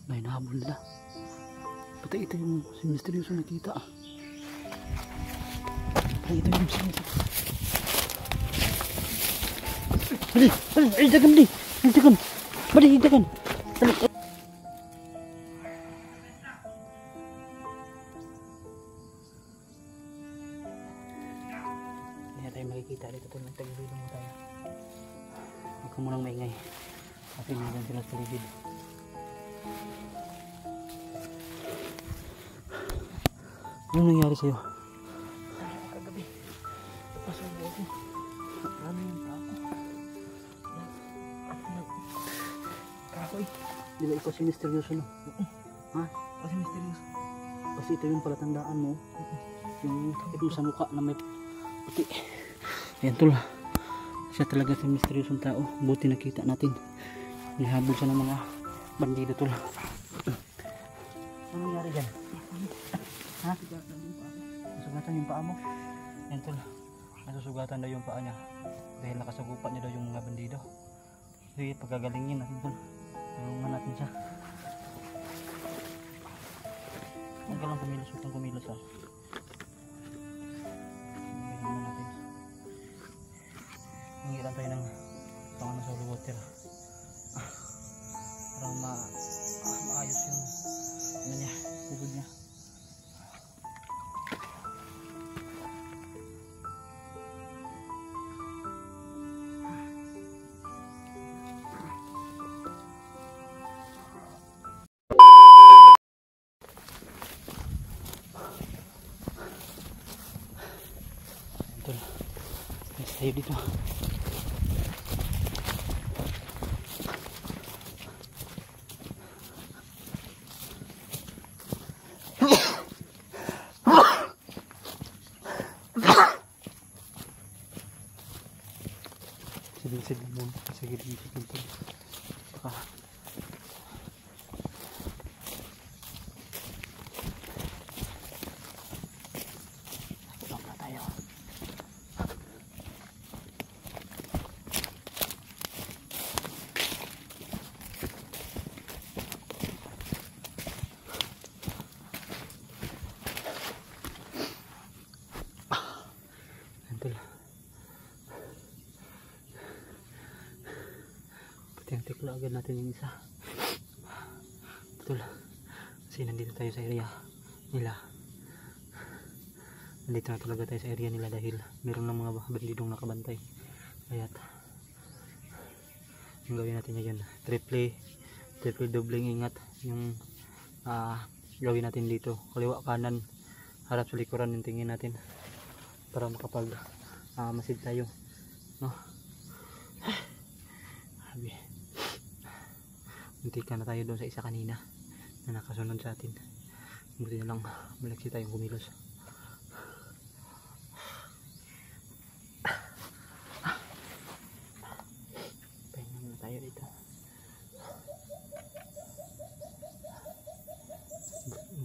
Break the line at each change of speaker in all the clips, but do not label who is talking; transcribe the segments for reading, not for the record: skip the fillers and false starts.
May nahabol nila. Pati ito yung si misteryoso nakita. Pati ito yung si Bali! Bali! Ay, dagan! Bali! Ay, dagan! Bali! Ay, dagan! Bali! Hindi na tayo makikita dito. Tagilidong mo tayo. Huwag ka munang maingay. Kasi naman sila sa paligid. Ano nangyari sa'yo?
Kagabi, pasubo ako. Ano yung kahoy?
Di ba ikaw si misteryoso no? Ha?
Kasi misteryoso.
Kasi ito yung palatandaan mo. Yung takip mo sa mukha na may puti. Ayan tol. Siya talaga si misteryosong tao. Buti nakita natin. Nihabol siya ng mga bandido tol. Ano nangyari dyan? Ha? Nasugatan yung paa mo? Ayan tol. Nasusugatan daw yung paa niya. Dahil nakasagupan niya daw yung mga bandido. Sige, pagagalingin natin tol. Tulungan natin siya. Huwag ka lang kumilos. Huwag kang kumilos ha. Ganyan natin. Hingiran tayo ng pangalan sa holy water. Para maayos yung ano niya, bugod niya. Ito na. Let's tayo dito. Sige mo. Sige dito. Baka tulong na tayo. Antul. Tikla agad natin yung isa. Betul. Kasi nandito tayo sa area nila. Nandito na talaga tayo sa area nila dahil meron ng mga bandidong nakabantay. Kaya't yung gawin natin ngayon, triple dobling ingat yung gawin natin dito. Kaliwa kanan, harap sa likuran yung tingin natin para makapag masid tayo, no? Sabi, muntikan na tayo doon sa isa kanina na nakasunod sa atin. Buti na lang malaksi tayong kumilos. Pahinga muna tayo dito.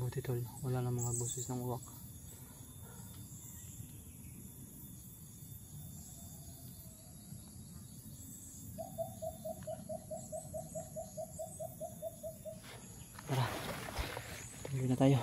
Buti tol, wala na mga boses ng uwak. Tara, tuloy na tayo.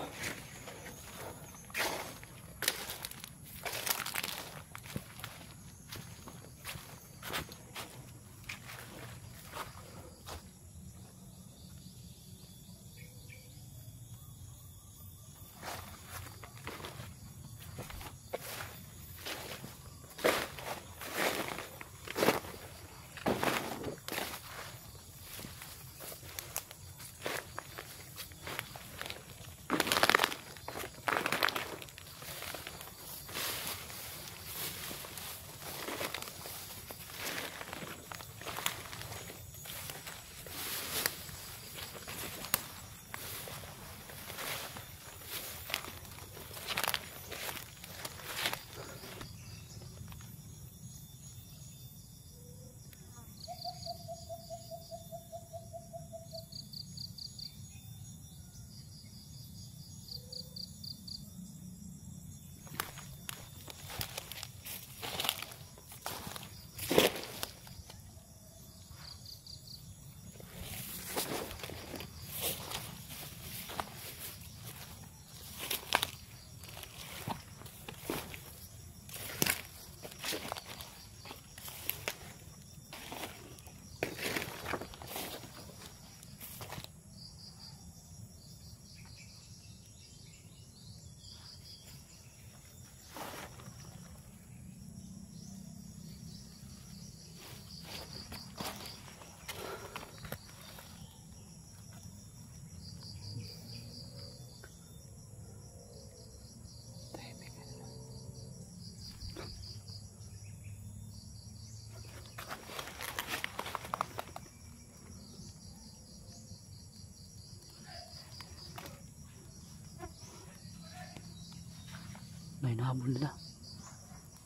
Ay, nahabol nila.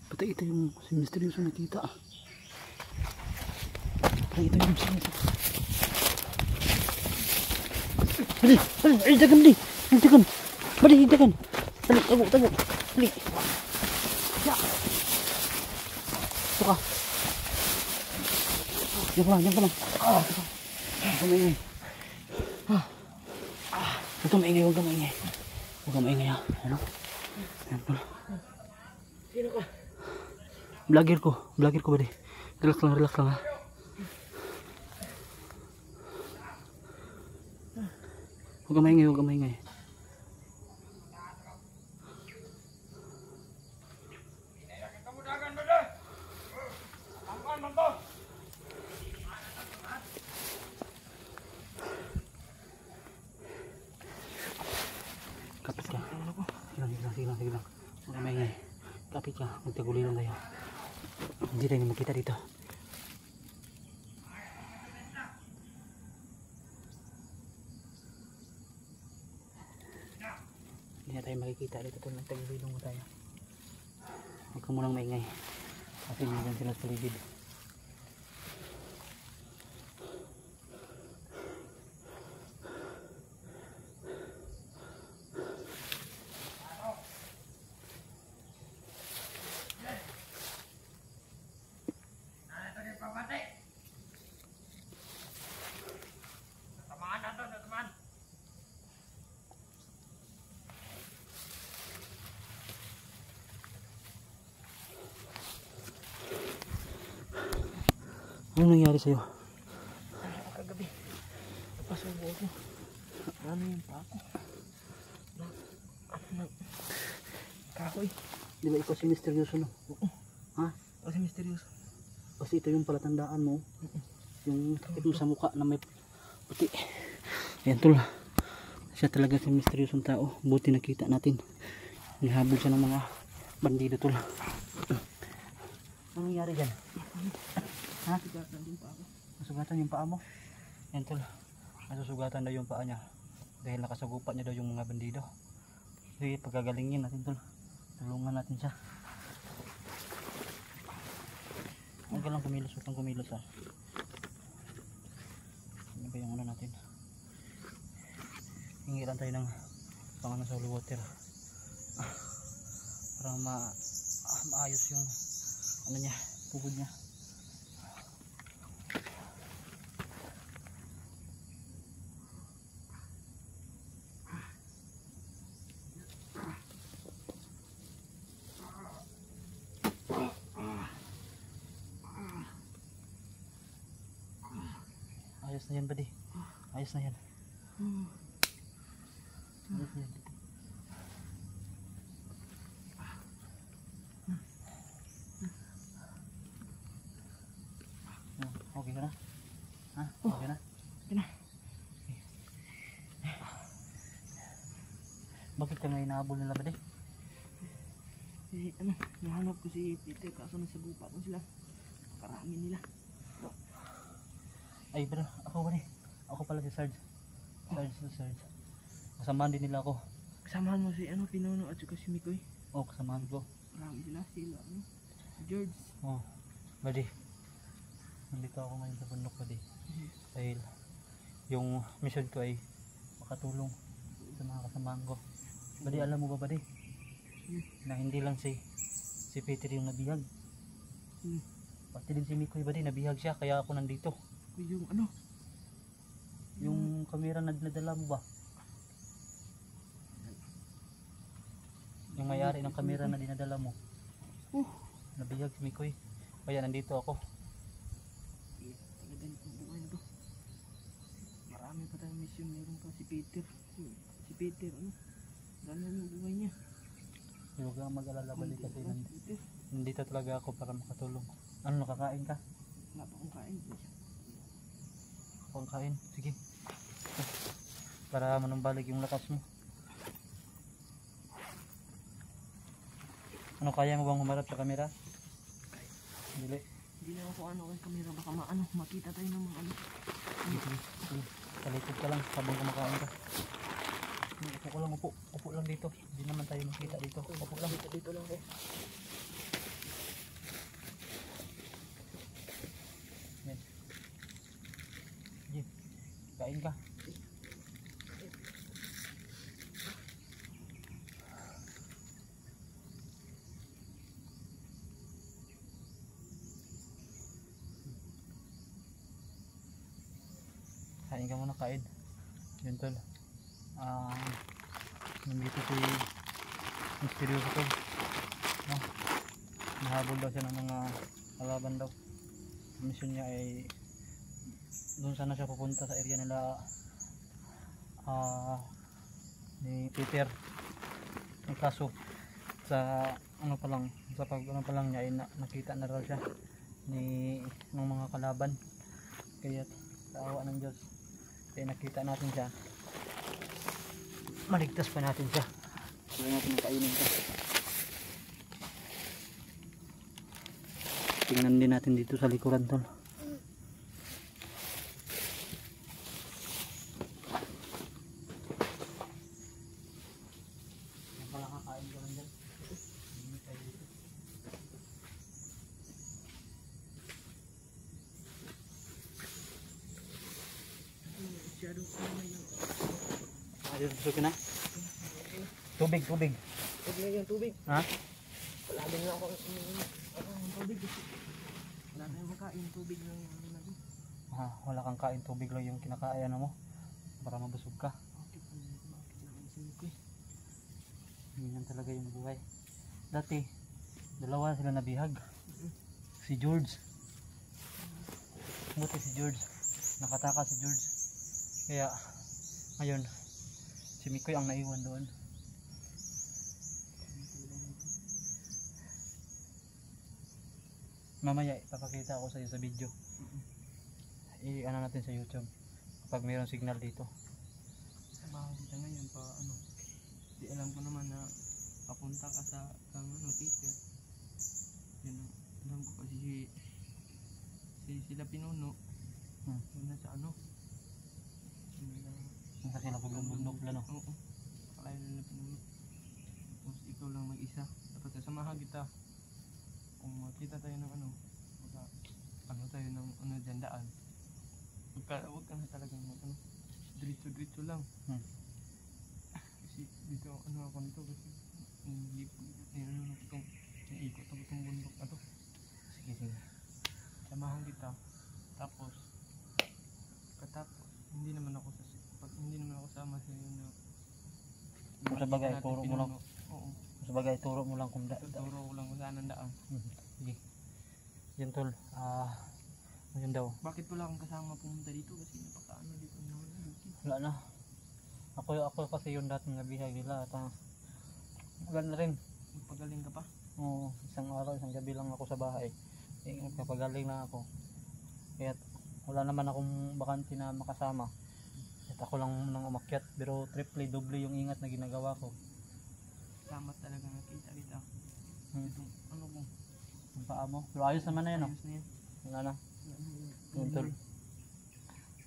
Pati ito yung si Misteryoso nakita. Pati ito yung si Bali, bali, ay dagan bali. Ay dagan. Bali, dagan. Bali, tago, tago. Bali. Ya. Suka. Yan ka lang. Huwag ka maingay. Huwag ka maingay, huwag ka maingay. Huwag ka maingay ha. Ano? Yan pala.
Sino ka?
Vlogger ko ba di? Relax lang ha. Huwag ka maingay, huwag ka maingay. Kapit ka. Sige lang. Huwag ka maingay. Kapit ka. Magtaguli lang tayo. Hindi tayo makita dito. Hindi na tayo makikita dito. Nagtaguli lang tayo. Huwag ka munang maingay. Kasi hindi sila sa paligid. Ano nangyari sa'yo?
Kagabi. Napasubo ako. Ano yung pa ako? Kahoy.
Di ba ikaw si Misteryoso no?
Oo.
Ha?
Kasi misteryoso.
Kasi ito yung palatandaan mo. Yung takip mo sa mukha na may puti. Ayan tol. Siya talaga si misteryosong tao. Buti nakita natin. Nihabol siya ng mga bandido tol. Anong nangyari dyan? Ha?
Sugatan din pa ako.
Nasugatan yung paa mo? Ayan tol. Nasusugatan daw yung paa niya. Dahil nakasagupa niya daw yung mga bandido. Sige, pagagalingin natin tol. Tulungan natin siya. Huwag ka lang kumilos, huwag kang kumilos ha. Ano ba yung ano natin? Hingi lang tayo ng pangalan sa holy water. Para maayos yung ano niya, pugod niya. Ayos na yan buddy. Ayos na yan. Ayos na yan. Okay ka na? Ha? Okay na?
Okay na.
Bakit ka ngayon nahabol nila buddy?
Eh, nahanap ko si Peter kaso nasa gupa ko sila. Karami nila.
Ay bro, ako buddy. Ako pala si Sarge. Sarge. Kasamahan din nila ako.
Kasamahan mo si Pinuno at saka si Mikoy.
Oo, kasamahan ko.
Marami sila. Sila, George.
Oo, buddy. Nandito ako ngayon sa bundok buddy. Dahil yung mission ko ay makatulong sa mga kasamahan ko. Buddy, alam mo ba buddy? Na hindi lang si Peter yung nabihag. Pati din si Mikoy buddy, nabihag siya kaya ako nandito.
Yung
Yung kamera na dinadala mo ba? Yung may-ari ng kamera na dinadala mo. Nabihag si Mikoy. Kaya nandito ako.
Talagang buhay na to. Marami pa tayong mission. Meron pa si Peter. Si Peter, Ganun yung buhay niya.
Huwag kang mag-alala balik kasi
Peter.
nandito talaga ako para makatulong. Ano, nakakain ka?
Wala pa akong kain.
Huwag kain. Sige. Para manumbalik yung lakas mo. Ano, kaya mo bang humarap sa kamera? Dili.
Hindi na ako kay kamera. Baka makita tayo ng mga
Sige. Talikod ka lang habang kumakain ka. Ako ko lang upo. Upo lang dito. Hindi naman tayo makita dito. Upo lang.
Dito lang ko.
Yan. Sige. Kain ka. Kain ka muna, kain. Yun tol. Nandito si misteryoso tol. No? Nahabol daw siya ng mga kalaban daw. Ang mission niya ay doon sana siya pupunta sa area nila ni Peter. Ang kaso sa ano pa lang, sa pag ano pa lang niya ay nakita na raw siya ng mga kalaban. Kaya sa awa ng Diyos ay nakita natin siya, maligtas pa natin siya. Kaya natin kainin siya. Tingnan din natin dito sa likuran tol. Yan pala, kakain ko lang dyan. Hindi tayo dito.
Masyadong kumay yung
Ayun, gusto ka na? Tubig, tubig.
Huwag na yung tubig.
Ha?
Palagi na ako yung tubig. Wala na yung makain. Tubig lang yung ano natin.
Wala kang kain, tubig lang yung kinakain mo para mabusog ka.
Bakit naman sila ko eh.
Ganyan talaga yung buhay. Dati, dalawa sila nabihag. Si George. Buti si George. Nakataka si George. Kaya, ngayon, si Mikoy ang naiwan doon. Mamaya, ipapakita ko sa iyo sa video. I-ano natin sa YouTube. Kapag mayroong signal dito.
Samahan kita ngayon pa ano. Di alam ko naman na papunta ka sa kang ano, Peter. Yun, alam ko kasi sila pinuno. Yun na sa ano. Yun na,
Nasa sila bundok lang, no?
oo. Kalayo na pinuno. Tapos ikaw lang mag-isa. Dapat sasamahan kita. Kung makita tayo ng ano, ano tayo ng ano dyan daan. Huwag ka na talagang mag ano. Diretso lang. Kasi dito ano ako nito kasi hindi ano itong ikot ako itong bundok na to.
Sige, sige.
Samahan kita. Tapos hindi naman ako sama sa iyo na
Kung sa bagay,
natin
turo mo lang.
pinuno. Oo.
Kung sa bagay, turo mo lang kung
Turo ko lang kung saan ang daan.
Sige. Yan tol. Ayun daw.
Bakit wala akong kasama pumunta dito kasi napakaano dito naman.
Wala na. Ako kasi yung dating nabihag nila. At maganda rin.
Magpagaling ka pa?
Oo, isang araw, isang gabi lang ako sa bahay. Kapagaling lang ako. Kaya wala naman akong bakante na makasama. At ako lang nang umakyat. Pero triple, doble yung ingat na ginagawa ko.
Salamat talaga nakita kita. Itong ano ko.
Yung paa mo. Pero ayos naman na yun.
Ayos na yan.
Wala na. Yun tol.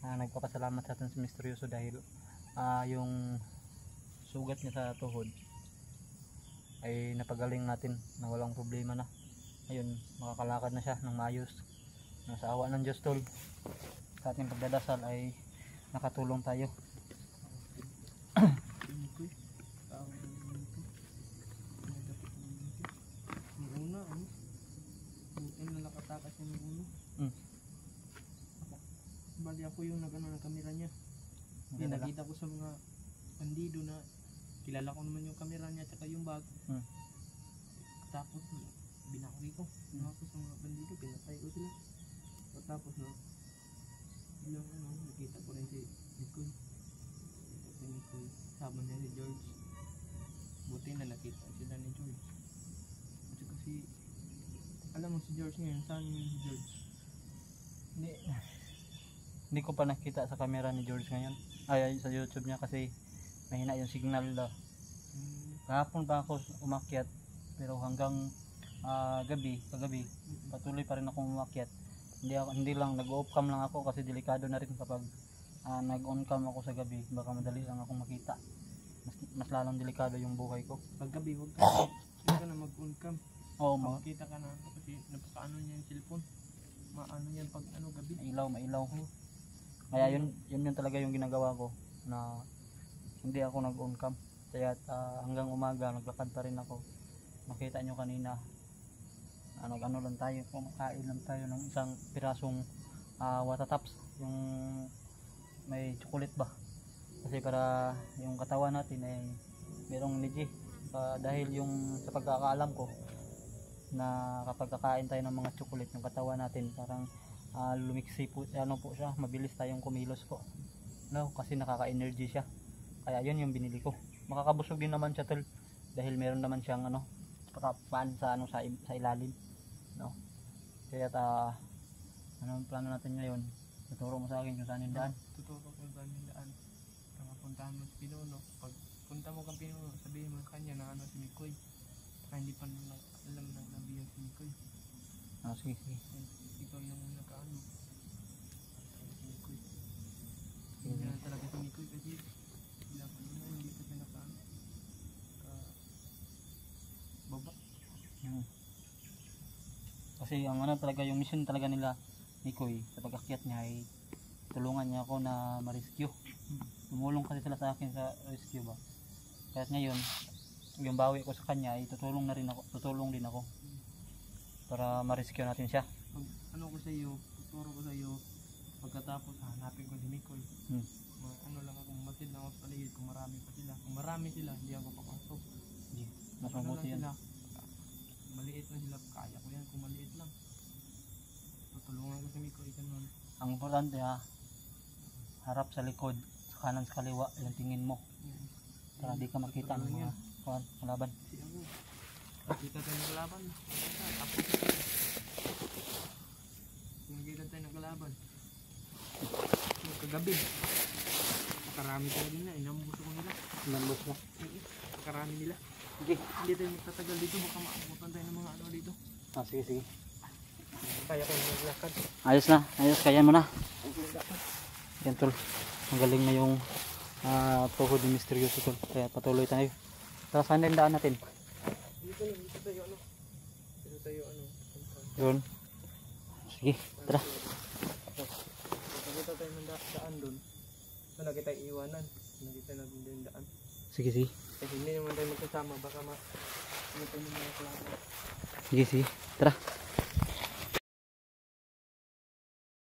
Nagpapasalamat sa atin si Misteryoso dahil yung sugat niya sa tuhod ay napagaling natin na walang problema na. Ayun, makakalakad na siya ng maayos. Sa awa ng Diyos tol, sa ating pagdadasal ay nakatulong tayo.
Yung una, ano? Buti na nakatakas niya ng ulo. Bali ako yung nag-ano ng kamera niya. Hindi, nakita ko sa mga bandido na kilala ko naman yung kamera niya at yung bag. Tapos binakuri ko. Tapos sa mga bandido, pinatay ko sila. Tapos na bilang ano, nakita ko rin si Nicole. Si Nicole, sama niya si George. Buti na nakita sila ni George. At kasi alam mo si George ngayon, saan yung si George?
Hindi ko pa nakita sa camera ni George ngayon. Ay, sa YouTube niya kasi mahina yung signal daw. Kahapon pa ako umakyat pero hanggang kagabi patuloy pa rin akong umakyat. Hindi lang nag-off cam lang ako kasi delikado na rin kapag nag-on cam ako sa gabi, baka madali lang akong makita. mas lalong delikado yung buhay ko.
Paggabi, huwag ka na mag-on cam.
Oo,
Makikita ka na kasi napakaano niya yung cellphone. Maano yan pag ano gabi.
mailaw. Kaya yun talaga yung ginagawa ko, na hindi ako nag-on cam. Kaya hanggang umaga naglakad pa rin ako. Makita nyo kanina, ano lang tayo, kumakain lang tayo ng isang pirasong watataps, yung may chocolate ba, kasi para yung katawan natin ay merong energy. Dahil yung sa pagkakaalam ko na kapag kakain tayo ng mga chocolate, yung katawan natin parang lumiksi po, siya, mabilis tayong kumilos po, no? Kasi nakaka-energy siya. Kaya yun yung binili ko. Makakabusog din naman siya, tol, dahil meron naman siyang pan sa sa ilalim, no? Kaya anong plano natin ngayon? Tuturo mo sa akin kung saan yung daan.
Tuturo ko kung saan yung daan. Puntahan mo si Pinuno. Pag punta mo kang Pinuno, sabihin mo sa kanya na si Mikoy. Hindi pa alam na nabiyan si Mikoy.
Sige.
Ikaw yung nakaano. Si Mikoy. Hindi na talaga si Mikoy kasi hindi pa siya nakaano. Baba.
Kasi ang talaga yung mission talaga nila Mikoy sa pag-akyat niya ay tulungan niya ako na ma-rescue. Tumulong kasi sila sa akin sa rescue ba. Kaya ngayon, yung bawi ko sa kanya ay tutulong din ako para ma-rescue natin siya.
Tuturo ko sa iyo pagkatapos hanapin ko si Mikoy. Lang ako, masid lang ako sa paligid kung marami pa sila. Kung marami sila, hindi ako papasok.
Mas mabuti yan.
Maliit na sila, kaya ko yan kung maliit lang. Tutulungan ko si Mikoy ganun.
Ang importante harap sa likod, sa kanan sa kaliwa, yung tingin mo. Para di ka makita ng mga kalaban.
Kasi ako, nakita tayo ng kalaban. Tapos nakita tayo ng kalaban. Kagabi, karami tayo din na, inambus ko nila.
Inambus mo?
Karami nila.
Sige.
Hindi tayo magtatagal dito, baka maabutan tayo ng mga dito.
Sige.
Kaya ko na maglakad.
Ayos, kaya mo na. Yan, tol. Ang galing na yung tuhod ni Misteryoso, tol. Kaya patuloy tayo. Tara, saan yung daan natin?
Dito tayo
Doon. Sige, tara.
Pagkita tayo ng daan doon. Lagi tayo iwanan. Lagi tayo naging daan.
Sige.
Kasi hindi naman tayo magkasama. Baka ano tayo ng mga kalaban.
Sige. Tara.